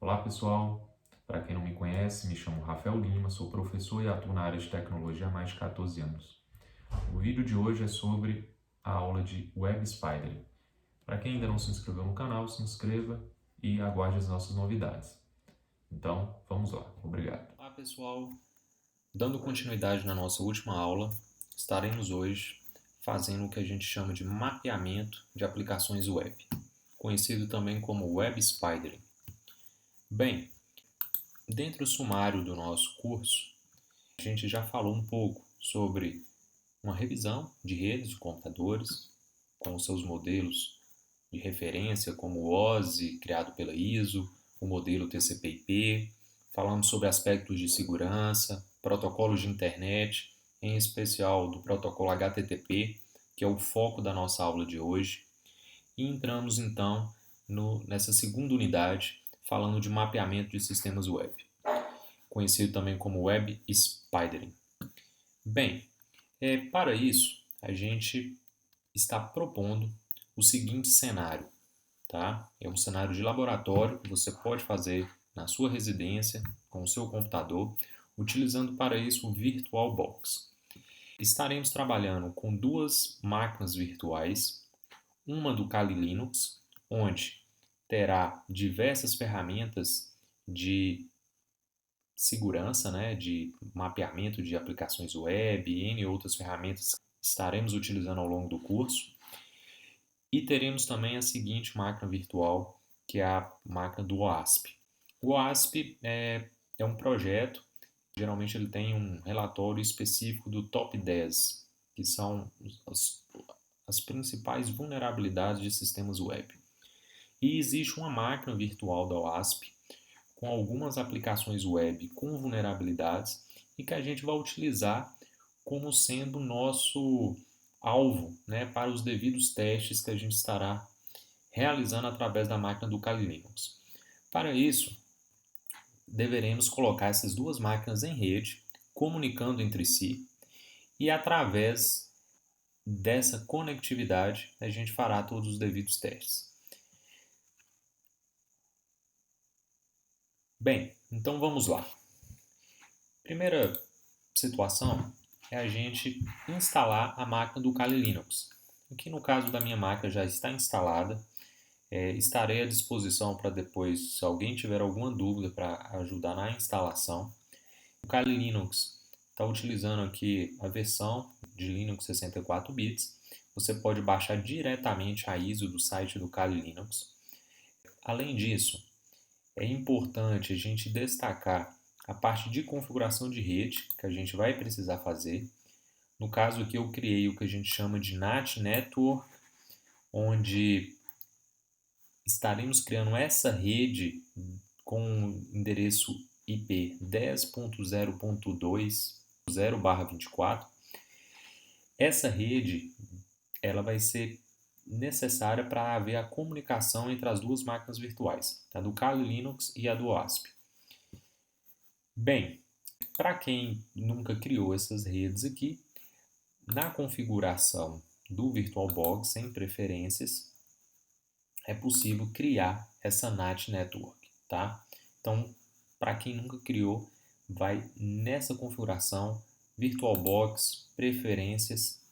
Olá pessoal, para quem não me conhece, me chamo Rafael Lima, sou professor e atuo na área de tecnologia há mais de 14 anos. O vídeo de hoje é sobre a aula de Web Spidering. Para quem ainda não se inscreveu no canal, se inscreva e aguarde as nossas novidades. Então, vamos lá. Obrigado. Olá pessoal, dando continuidade na nossa última aula, estaremos hoje fazendo o que a gente chama de mapeamento de aplicações web, conhecido também como Web Spidering. Bem, dentro do sumário do nosso curso, a gente já falou um pouco sobre uma revisão de redes de computadores, com os seus modelos de referência, como o OSI, criado pela ISO, o modelo TCP/IP. Falamos sobre aspectos de segurança, protocolos de internet, em especial do protocolo HTTP, que é o foco da nossa aula de hoje. E entramos então nessa segunda unidade, falando de mapeamento de sistemas web, conhecido também como Web Spidering. Bem, para isso, a gente está propondo o seguinte cenário, tá? É um cenário de laboratório que você pode fazer na sua residência, com o seu computador, utilizando para isso o VirtualBox. Estaremos trabalhando com duas máquinas virtuais, uma do Kali Linux, onde terá diversas ferramentas de segurança, né, de mapeamento de aplicações web e N outras ferramentas que estaremos utilizando ao longo do curso. E teremos também a seguinte máquina virtual, que é a máquina do OASP. O OASP é um projeto, geralmente ele tem um relatório específico do top 10, que são as principais vulnerabilidades de sistemas web. E existe uma máquina virtual da OASP com algumas aplicações web com vulnerabilidades e que a gente vai utilizar como sendo nosso alvo, né, para os devidos testes que a gente estará realizando através da máquina do Kali Linux. Para isso, deveremos colocar essas duas máquinas em rede, comunicando entre si, e através dessa conectividade a gente fará todos os devidos testes. Bem, então vamos lá. Primeira situação é a gente instalar a máquina do Kali Linux. Aqui no caso da minha máquina já está instalada. Estarei à disposição para depois, se alguém tiver alguma dúvida, para ajudar na instalação. O Kali Linux está utilizando aqui a versão de Linux 64 bits. Você pode baixar diretamente a ISO do site do Kali Linux. Além disso, é importante a gente destacar a parte de configuração de rede que a gente vai precisar fazer. No caso aqui eu criei o que a gente chama de NAT Network, onde estaremos criando essa rede com endereço IP 10.0.2.0/24. Essa rede ela vai ser necessária para haver a comunicação entre as duas máquinas virtuais, a do Kali Linux e a do OASP. Bem, para quem nunca criou essas redes aqui, na configuração do VirtualBox em preferências, é possível criar essa NAT Network, tá? Então, para quem nunca criou, vai nessa configuração, VirtualBox, preferências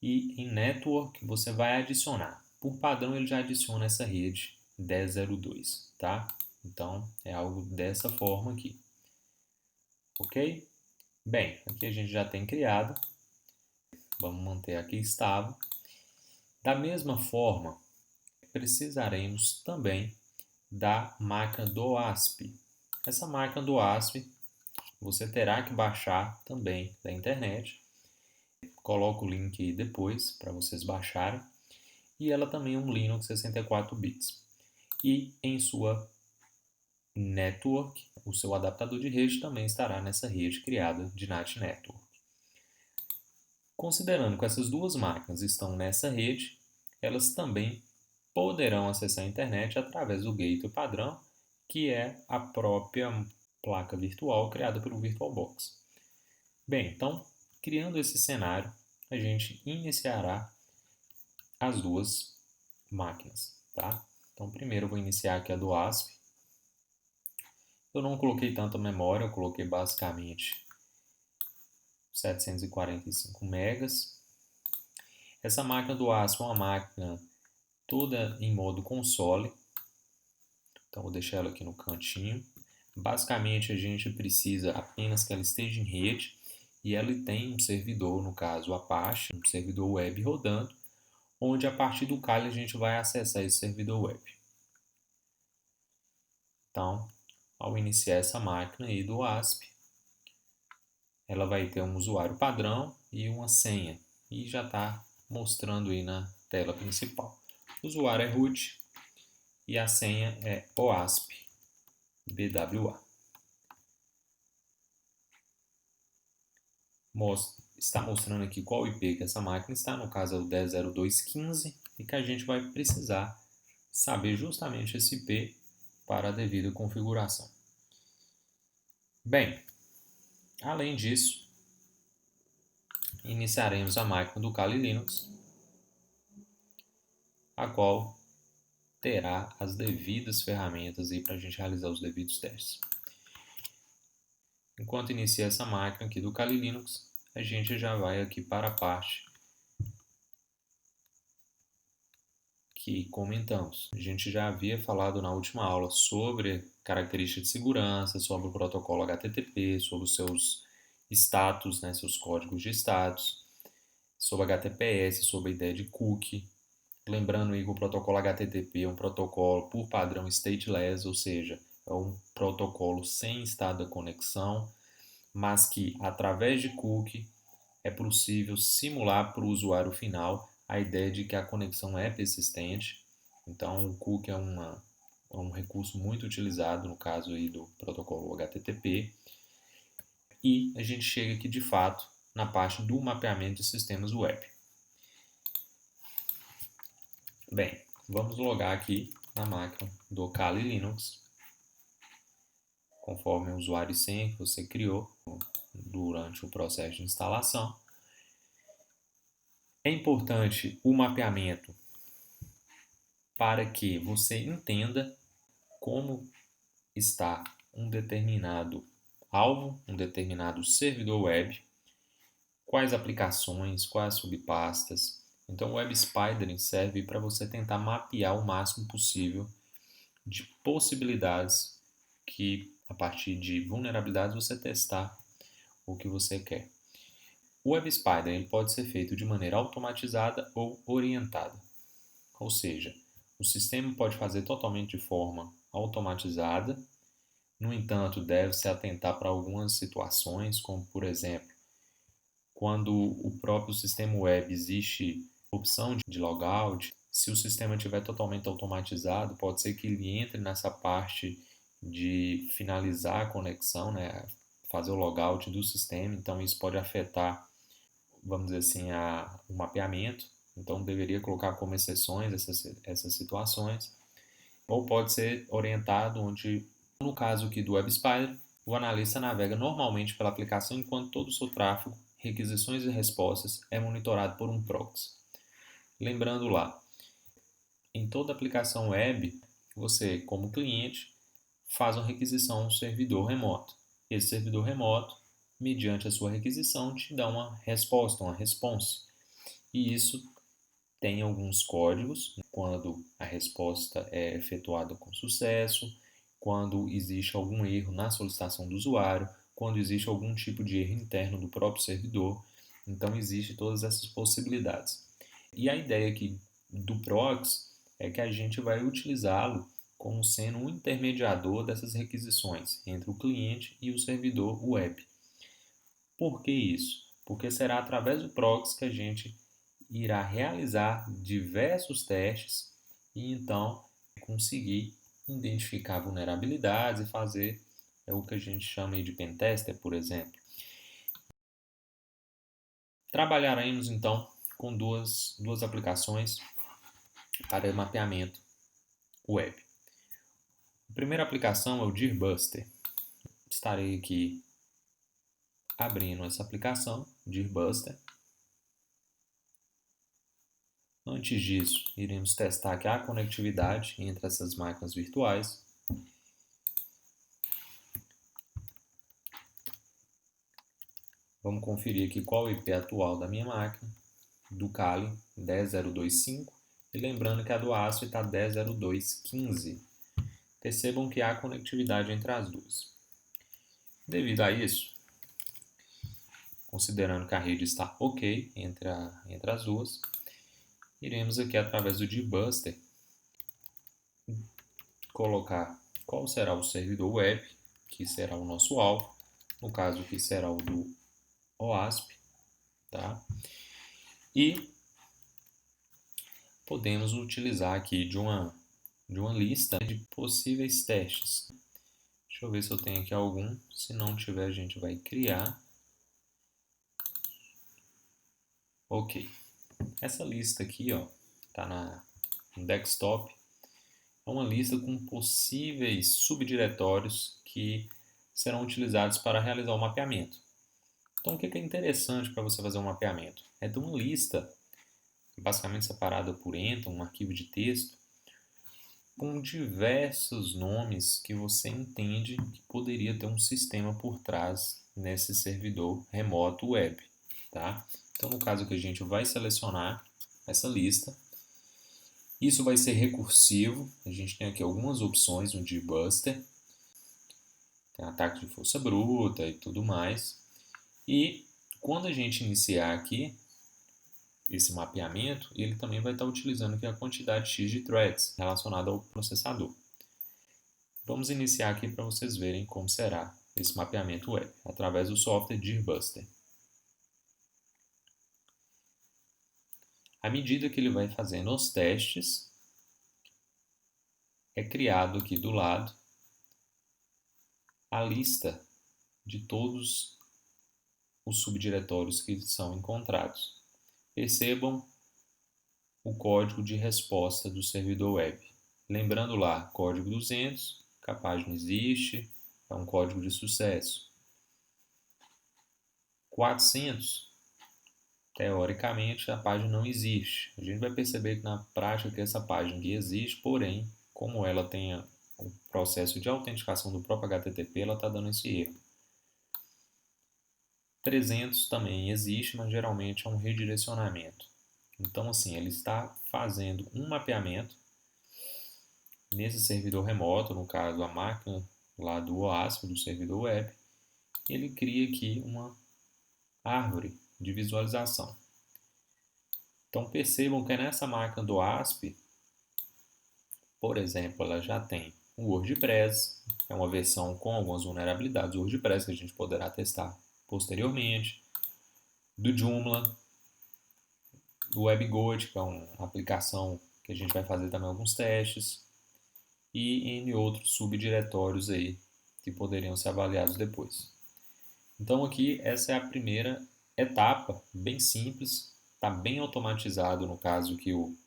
e em Network você vai adicionar. Por padrão ele já adiciona essa rede 10.0.2, tá? Então, é algo dessa forma aqui. Ok? Bem, aqui a gente já tem criado. Vamos manter aqui estável. Da mesma forma, precisaremos também da máquina do OASP. Essa máquina do OASP você terá que baixar também da internet. Coloco o link aí depois para vocês baixarem. E ela também é um Linux 64 bits. E em sua network, o seu adaptador de rede também estará nessa rede criada de NAT Network. Considerando que essas duas máquinas estão nessa rede, elas também poderão acessar a internet através do gateway padrão, que é a própria placa virtual criada pelo VirtualBox. Bem, então, criando esse cenário, a gente iniciará as duas máquinas, tá? Então, primeiro eu vou iniciar aqui a do ASP. Eu não coloquei tanta memória, eu coloquei basicamente 745 megas. Essa máquina do ASP é uma máquina toda em modo console, então vou deixar ela aqui no cantinho. Basicamente a gente precisa apenas que ela esteja em rede e ela tem um servidor, no caso o Apache, um servidor web rodando, onde a partir do Kali a gente vai acessar esse servidor web. Então, ao iniciar essa máquina aí do ASP, ela vai ter um usuário padrão e uma senha, e já está mostrando aí na tela principal. O usuário é root e a senha é OASP BWA. Está mostrando aqui qual IP que essa máquina está, no caso é o 10.02.15, e que a gente vai precisar saber justamente esse IP para a devida configuração. Bem, além disso, iniciaremos a máquina do Kali Linux, a qual terá as devidas ferramentas para a gente realizar os devidos testes. Enquanto inicia essa máquina aqui do Kali Linux, a gente já vai aqui para a parte que comentamos. A gente já havia falado na última aula sobre características de segurança, sobre o protocolo HTTP, sobre os seus status, né, seus códigos de status, sobre HTTPS, sobre a ideia de cookie. Lembrando aí que o protocolo HTTP é um protocolo por padrão stateless, ou seja, é um protocolo sem estado da conexão, mas que através de cookie é possível simular para o usuário final a ideia de que a conexão é persistente. Então, o cookie é um recurso muito utilizado no caso aí do protocolo HTTP. E a gente chega aqui de fato na parte do mapeamento de sistemas web. Bem, vamos logar aqui na máquina do Kali Linux, conforme o usuário e senha que você criou durante o processo de instalação. É importante o mapeamento para que você entenda como está um determinado alvo, um determinado servidor web, quais aplicações, quais subpastas. Então, o Web Spidering serve para você tentar mapear o máximo possível de possibilidades que, a partir de vulnerabilidades, você testar o que você quer. O Web Spidering pode ser feito de maneira automatizada ou orientada. Ou seja, o sistema pode fazer totalmente de forma automatizada. No entanto, deve-se atentar para algumas situações, como por exemplo, quando o próprio sistema web existe opção de logout. Se o sistema estiver totalmente automatizado, pode ser que ele entre nessa parte de finalizar a conexão, né, fazer o logout do sistema. Então isso pode afetar, vamos dizer assim, o mapeamento. Então deveria colocar como exceções essas situações. Ou pode ser orientado onde, no caso aqui do WebSpider, o analista navega normalmente pela aplicação enquanto todo o seu tráfego, requisições e respostas é monitorado por um proxy. Lembrando lá, em toda aplicação web, você, como cliente, faz uma requisição a um servidor remoto. Esse servidor remoto, mediante a sua requisição, te dá uma resposta, uma response. E isso tem alguns códigos, quando a resposta é efetuada com sucesso, quando existe algum erro na solicitação do usuário, quando existe algum tipo de erro interno do próprio servidor. Então, existe todas essas possibilidades. E a ideia aqui do proxy é que a gente vai utilizá-lo como sendo um intermediador dessas requisições entre o cliente e o servidor web. Por que isso? Porque será através do proxy que a gente irá realizar diversos testes e então conseguir identificar vulnerabilidades e fazer o que a gente chama de pentester, por exemplo. Trabalharemos então com duas aplicações para mapeamento web. A primeira aplicação é o Deerbuster. Estarei aqui abrindo essa aplicação, Deerbuster. Antes disso, iremos testar aqui a conectividade entre essas máquinas virtuais. Vamos conferir aqui qual é o IP atual da minha máquina, do Kali 10.025, e lembrando que a do ASP está 10.0.2.15. Percebam que há conectividade entre as duas. Devido a isso, considerando que a rede está ok entre as duas, iremos aqui através do dbuster colocar qual será o servidor web, que será o nosso alvo, no caso aqui será o do OASP, tá? E podemos utilizar aqui de uma lista de possíveis testes. Deixa eu ver se eu tenho aqui algum. Se não tiver, a gente vai criar. Ok. Essa lista aqui, ó, tá no desktop. É uma lista com possíveis subdiretórios que serão utilizados para realizar o mapeamento. Então, o que é interessante para você fazer um mapeamento? É ter uma lista, basicamente separada por enta, um arquivo de texto, com diversos nomes que você entende que poderia ter um sistema por trás nesse servidor remoto web, tá? Então, no caso que a gente vai selecionar essa lista, isso vai ser recursivo. A gente tem aqui algumas opções no dbuster, tem ataque de força bruta e tudo mais. E quando a gente iniciar aqui esse mapeamento, ele também vai estar utilizando aqui a quantidade X de threads relacionada ao processador. Vamos iniciar aqui para vocês verem como será esse mapeamento web, através do software dbuster. À medida que ele vai fazendo os testes, é criado aqui do lado a lista de todos os subdiretórios que são encontrados. Percebam o código de resposta do servidor web. Lembrando lá, código 200, que a página existe, é um código de sucesso. 400, teoricamente, a página não existe. A gente vai perceber que na prática que essa página aqui existe, porém, como ela tem o processo de autenticação do próprio HTTP, ela está dando esse erro. 300 também existe, mas geralmente é um redirecionamento. Então, assim, ele está fazendo um mapeamento nesse servidor remoto, no caso a máquina lá do OASP, do servidor web, e ele cria aqui uma árvore de visualização. Então percebam que nessa máquina do OASP, por exemplo, ela já tem o WordPress, é uma versão com algumas vulnerabilidades do WordPress que a gente poderá testar posteriormente, do Joomla, do WebGoat, que é uma aplicação que a gente vai fazer também alguns testes, e em outros subdiretórios aí que poderiam ser avaliados depois. Então aqui essa é a primeira etapa, bem simples, está bem automatizado no caso que o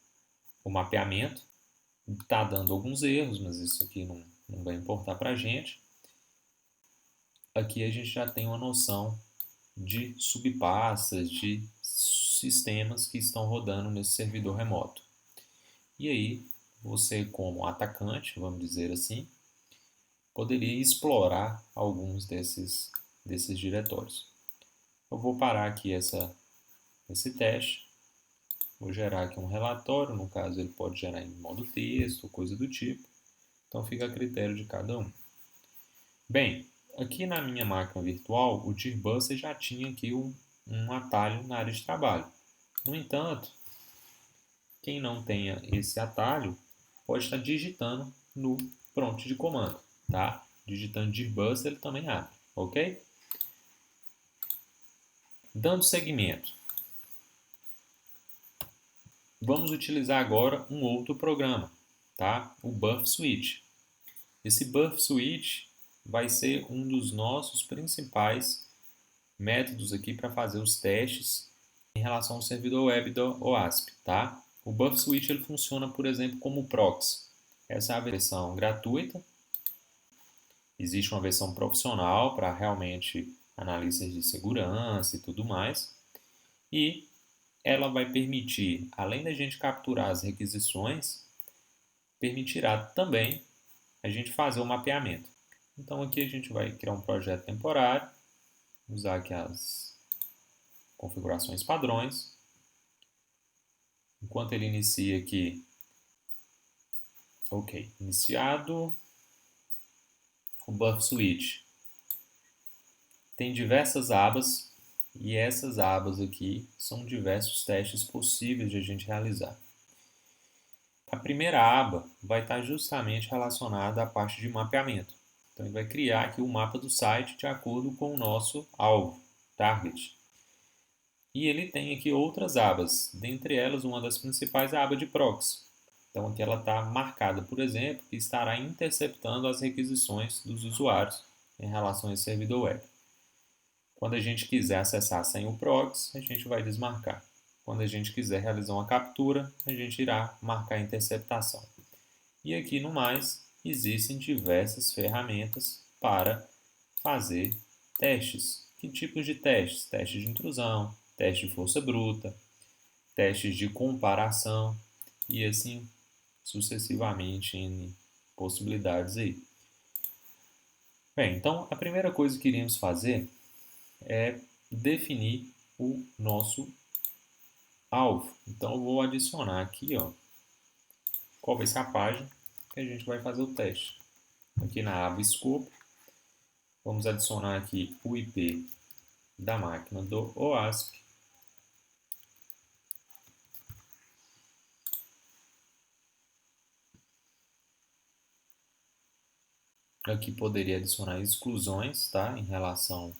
mapeamento está dando alguns erros, mas isso aqui não vai importar para a gente. Aqui a gente já tem uma noção de subpastas, de sistemas que estão rodando nesse servidor remoto. E aí você, como atacante, vamos dizer assim, poderia explorar alguns desses diretórios. Eu vou parar aqui esse teste, vou gerar aqui um relatório, no caso ele pode gerar em modo texto, coisa do tipo, então fica a critério de cada um. Bem, aqui na minha máquina virtual, o dbuster já tinha aqui um atalho na área de trabalho. No entanto, quem não tenha esse atalho pode estar digitando no prompt de comando, tá? Digitando dbuster ele também abre, ok? Dando seguimento, vamos utilizar agora um outro programa, tá? O Buff Switch. Esse Buff Switch vai ser um dos nossos principais métodos aqui para fazer os testes em relação ao servidor web do OASP, tá? O Buff Switch ele funciona, por exemplo, como proxy. Essa é a versão gratuita. Existe uma versão profissional para realmente analistas de segurança e tudo mais. E ela vai permitir, além da gente capturar as requisições, permitirá também a gente fazer o mapeamento. Então aqui a gente vai criar um projeto temporário, usar aqui as configurações padrões. Enquanto ele inicia aqui, ok, iniciado o Buff Switch. Tem diversas abas e essas abas aqui são diversos testes possíveis de a gente realizar. A primeira aba vai estar justamente relacionada à parte de mapeamento. Então, ele vai criar aqui o mapa do site de acordo com o nosso alvo, target. E ele tem aqui outras abas, dentre elas uma das principais é a aba de proxy. Então, aqui ela está marcada, por exemplo, que estará interceptando as requisições dos usuários em relação a esse servidor web. Quando a gente quiser acessar sem o proxy, a gente vai desmarcar. Quando a gente quiser realizar uma captura, a gente irá marcar a interceptação. E aqui no mais, existem diversas ferramentas para fazer testes. Que tipos de testes? Testes de intrusão, teste de força bruta, testes de comparação e assim sucessivamente em possibilidades aí. Bem, então a primeira coisa que iremos fazer é definir o nosso alvo. Então eu vou adicionar aqui, ó, qual vai ser a página que a gente vai fazer o teste. Aqui na aba Scope, vamos adicionar aqui o IP da máquina do OASP. Aqui poderia adicionar exclusões, tá? Em relação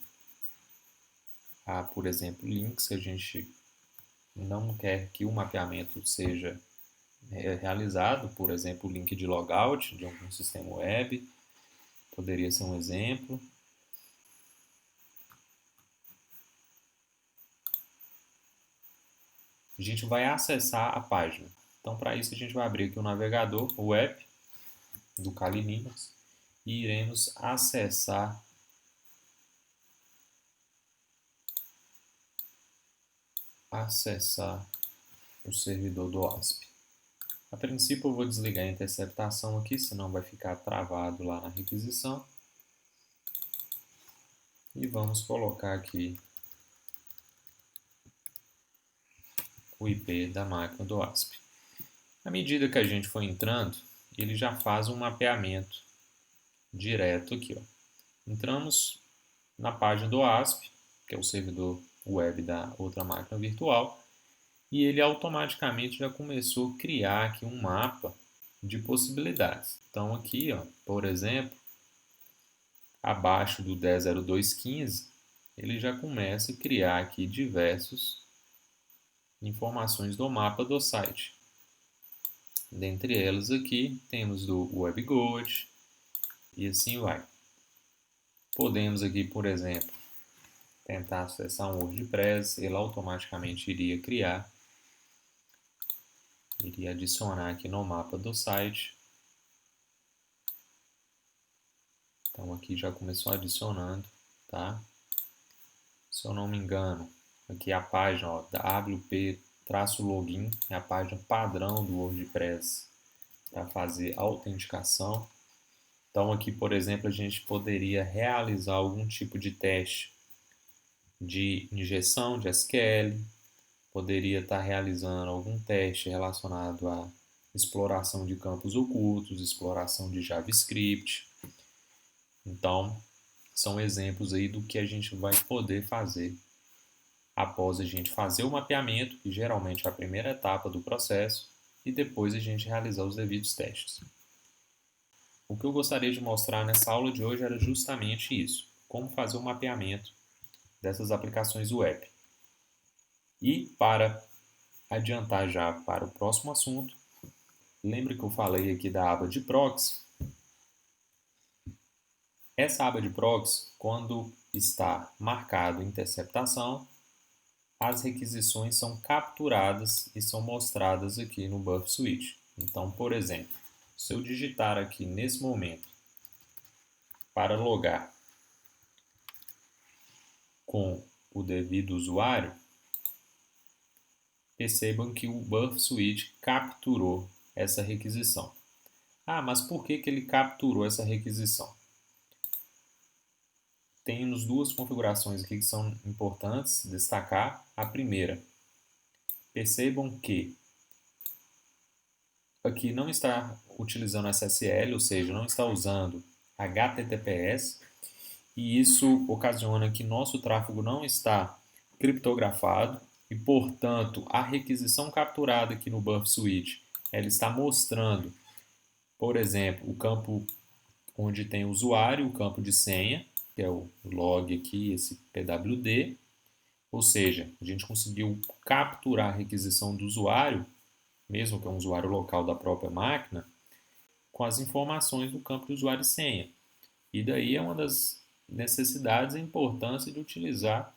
a, por exemplo, links que a gente não quer que o mapeamento seja realizado, por exemplo, o link de logout de algum sistema web, poderia ser um exemplo. A gente vai acessar a página. Então, para isso, a gente vai abrir aqui o navegador, o web do Kali Linux, e iremos acessar o servidor do OASP. A princípio eu vou desligar a interceptação aqui, senão vai ficar travado lá na requisição. E vamos colocar aqui o IP da máquina do OASP. À medida que a gente for entrando, ele já faz um mapeamento direto aqui, ó. Entramos na página do OASP, que é o servidor web da outra máquina virtual, e ele automaticamente já começou a criar aqui um mapa de possibilidades. Então aqui, ó, por exemplo, abaixo do 10.02.15, ele já começa a criar aqui diversas informações do mapa do site. Dentre elas aqui temos do WebGold e assim vai. Podemos aqui, por exemplo, tentar acessar um WordPress, ele automaticamente iria criar, iria adicionar aqui no mapa do site. Então aqui já começou adicionando, tá? Se eu não me engano, aqui a página, ó, da WP-login é a página padrão do WordPress para fazer autenticação. Então aqui, por exemplo, a gente poderia realizar algum tipo de teste de injeção de SQL, poderia estar realizando algum teste relacionado à exploração de campos ocultos, exploração de JavaScript. Então, são exemplos aí do que a gente vai poder fazer após a gente fazer o mapeamento, que geralmente é a primeira etapa do processo, e depois a gente realizar os devidos testes. O que eu gostaria de mostrar nessa aula de hoje era justamente isso, como fazer o mapeamento dessas aplicações web. E para adiantar já para o próximo assunto, lembre que eu falei aqui da aba de proxy. Essa aba de proxy, quando está marcado interceptação, as requisições são capturadas e são mostradas aqui no Buff Switch. Então, por exemplo, se eu digitar aqui nesse momento para logar com o devido usuário, percebam que o Buff Switch capturou essa requisição. Ah, mas por que ele capturou essa requisição? temos duas configurações aqui que são importantes destacar. A primeira, percebam que aqui não está utilizando SSL, ou seja, não está usando HTTPS, e isso ocasiona que nosso tráfego não está criptografado e, portanto, a requisição capturada aqui no Buff Switch, ela está mostrando, por exemplo, o campo onde tem o usuário, o campo de senha, que é o log aqui, esse PWD, ou seja, a gente conseguiu capturar a requisição do usuário, mesmo que é um usuário local da própria máquina, com as informações do campo de usuário e senha. E daí é uma das necessidades e importância de utilizar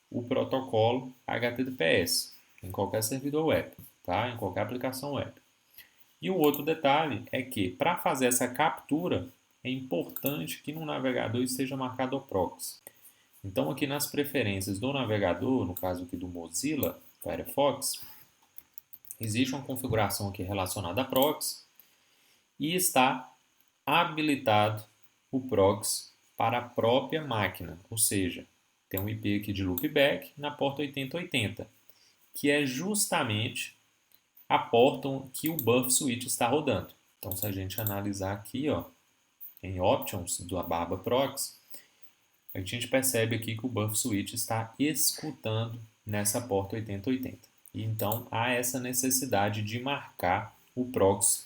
o protocolo HTTPS em qualquer servidor web, tá? Em qualquer aplicação web. E o outro detalhe é que, para fazer essa captura, é importante que no navegador esteja marcado o proxy. Então, aqui nas preferências do navegador, no caso aqui do Mozilla Firefox, existe uma configuração aqui relacionada a proxy e está habilitado o proxy para a própria máquina, ou seja, tem um IP aqui de loopback na porta 8080, que é justamente a porta que o Buff Switch está rodando. Então, se a gente analisar aqui, ó, em Options da aba Proxy, a gente percebe aqui que o Buff Switch está escutando nessa porta 8080. E então, há essa necessidade de marcar o proxy,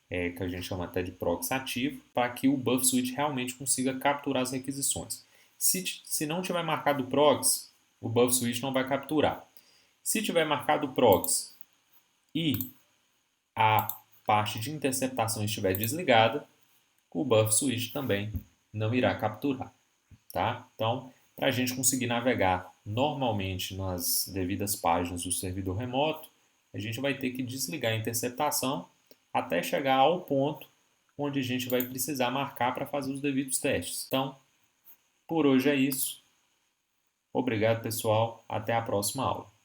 que a gente chama até de proxy ativo, para que o Buff Switch realmente consiga capturar as requisições. Se não tiver marcado o proxy, o Buff Switch não vai capturar. Se tiver marcado o proxy e a parte de interceptação estiver desligada, o Buff Switch também não irá capturar. Tá? Então, para a gente conseguir navegar normalmente nas devidas páginas do servidor remoto, a gente vai ter que desligar a interceptação até chegar ao ponto onde a gente vai precisar marcar para fazer os devidos testes. Então, por hoje é isso. Obrigado, pessoal. Até a próxima aula.